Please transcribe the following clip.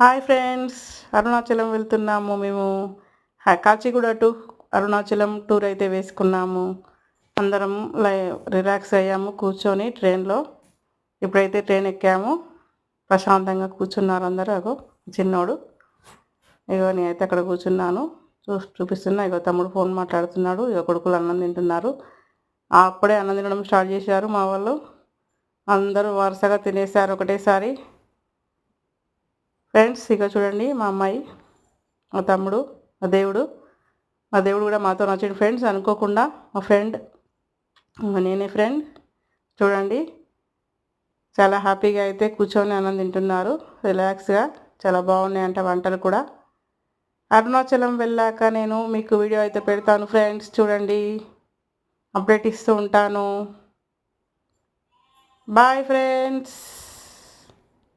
Hi friends, Arunachalam వెళ్తున్నాము మేము. Kachiguda to Arunachalam tour అయితే వేసుకున్నాము. అందరం రిలాక్స్ అయ్యాము కూర్చొని ట్రైన్లో. ఇప్పుడైతే ట్రైన్ ఎక్కాము. ప్రశాంతంగా కూర్చున్నారు అందరూ. అగో చిన్నోడు, ఇగో నేనైతే అక్కడ కూర్చున్నాను. చూపిస్తున్నా. ఇగో తమ్ముడు ఫోన్ మాట్లాడుతున్నాడు. ఇగో కొడుకులు అన్నం తింటున్నారు. అప్పుడే అన్నం తినడం స్టార్ట్ చేశారు మా వాళ్ళు. అందరూ వరుసగా తినేశారు ఒకటేసారి. ఫ్రెండ్స్, ఇక చూడండి మా అమ్మాయి, మా తమ్ముడు, మా దేవుడు కూడా మాతో నచ్చిన ఫ్రెండ్స్. అనుకోకుండా మా ఫ్రెండ్, నేనే ఫ్రెండ్. చూడండి, చాలా హ్యాపీగా అయితే కూర్చొని అన్నం తింటున్నారు రిలాక్స్గా. చాలా బాగున్నాయంట వంటలు కూడా. అరుణాచలం వెళ్ళాక నేను మీకు వీడియో అయితే పెడతాను ఫ్రెండ్స్. చూడండి, అప్డేట్ ఇస్తూ ఉంటాను. Bye friends.